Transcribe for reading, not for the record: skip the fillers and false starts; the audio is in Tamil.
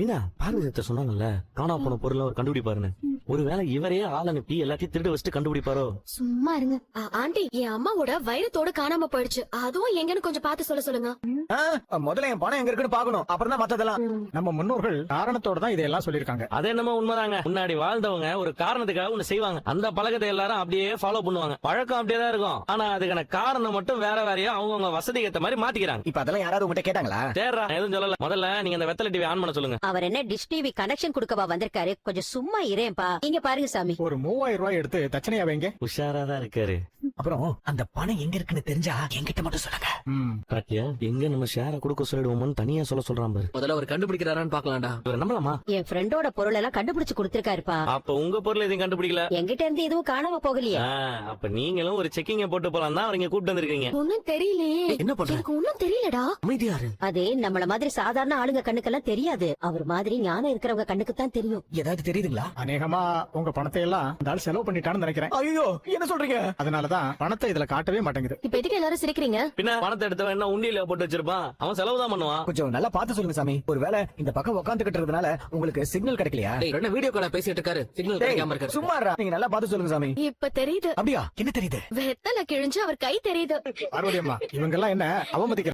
மீனா பார்வதித்த சொன்னாங்கல்ல காணாம போன பொருள் ஒரு கண்டுபிடிப்பாருன்னு. ஒருவேளை இவரே ஆள் அனுப்பி எல்லாத்தையும் திருட வச்சுட்டு கண்டுபிடிப்பாரோ? சும்மா இருங்க. ஆண்டி, என் அம்மாவோட வைரத்தோட காணாம போயிடுச்சு. அதுவும் எங்கன்னு கொஞ்சம் பார்த்து சொல்லுங்க. முதல்ல என் பணம் எங்க இருக்குன்னு பாக்கணும், அப்புறம் தான் மத்ததெல்லாம். நம்ம முன்னோர்கள் காரணத்தோட தான் இதெல்லாம் சொல்லிருக்காங்க. அது என்னமோ உண்மைதாங்க. முன்னாடி வாழ்ந்தவங்க ஒரு காரணத்துக்காக ஒண்ணு செய்வாங்க. அந்த பழக்கத்தை எல்லாரும் அப்படியே ஃபாலோ பண்ணுவாங்க. பழக்கம் அப்படியே தான் இருக்கும். ஆனா அதுக்கான காரணம் மட்டும் வேற வேறையா அவங்க வசதிக்கு ஏத்த மாதிரி மாத்திக்கிறாங்க. இப்ப அதெல்லாம் யாராவது உங்ககிட்ட கேட்டாங்களா? தேர்றா எதுவும் சொல்லல. முதல்ல நீங்க அந்த வெத்தலை டிவி ஆன் பண்ண சொல்லுங்க. அவர் என்ன டிஷ் டிவி கனெக்ஷன் குடுக்கவா வந்திருக்காரு? கொஞ்சம் சும்மா இரேன்பா. இங்க பாருங்க சாமி, ஒரு 3000 ரூபாய் எடுத்து தச்சனையா வைங்க. உஷாரா தான் இருக்காரு. அப்புறம் அந்த பணம் எங்க இருக்குன்னு தெரிஞ்சா என்கிட்ட மட்டும் சொல்லுங்க. பாத்தியா, எங்க நம்ம ஷேர கொடுக்க சொல்லிடுவோம்னு தனியா சொல்றான் பாரு. முதல்ல அவர் கண்டுபிடிக்கிறாரான்னு பாக்கலாம்டா. இவரை நம்பலாமா? என் ஃப்ரெண்டோட பொருள் எல்லாம் கண்டுபிடிச்சு கொடுத்திருக்காருப்பா. அப்ப உங்க பொருள் எதையும் கண்டுபிடிக்கல. என்கிட்ட இருந்து எதுவும் காணாம போகலையே. அப்ப நீங்களும் ஒரு செக்கிங்க போட்டு போலாம் தான் அவரை கூப்பிட்டு வந்திருக்கீங்க. ஒன்னும் தெரியலையே. என்ன பண்ற? எனக்கு ஒன்னும் தெரியலடா. அமைதியாரு. அது நம்மள மாதிரி சாதாரண ஆளுங்க கண்ணுக்கெல்லாம் தெரியாது. அவர் மாதிரி ஞானம் இருக்கிறவங்க கண்ணுக்கு தான் தெரியும். ஏதாவது தெரியுதுங்களா? அநேகமா உங்க பணத்தை எல்லாம் இந்த ஆள் செலவு பண்ணிட்டான்னு நினைக்கிறேன். ஐயோ, என்ன சொல்றீங்க? அதனாலதான் பணத்தை இதுல காட்டவே மாட்டேங்குது. இப்ப எதுக்கு எல்லாரும் சிரிக்கிறீங்க? பின்ன பணத்தை எடுத்தவன் என்ன உண்டியில போட்டு வச்சிருப்பான்? அவன் செலவு தான் பண்ணுவான். கொஞ்சம் நல்லா பார்த்து சொல்லுங்க சாமி. ஒருவேளை இந்த பக்கம் உட்காந்துக்கிட்டு இருக்கிறதுனால உங்களுக்கு சிக்னல் கிடைக்கலையா? டேய், என்ன வீடியோ கால பேசிட்டு இருக்காரு, சிக்னல் கிடைக்காம இருக்காரு. சும்மா இருடா. நீங்க நல்லா பார்த்து சொல்லுங்க சாமி. இப்ப தெரியுது. அப்படியா? என்ன தெரியுது? வெத்தலை கிழிஞ்சு அவர் கை தெரியுது. பார்வதி அம்மா, இவங்க எல்லாம் என்ன அவமதிக்க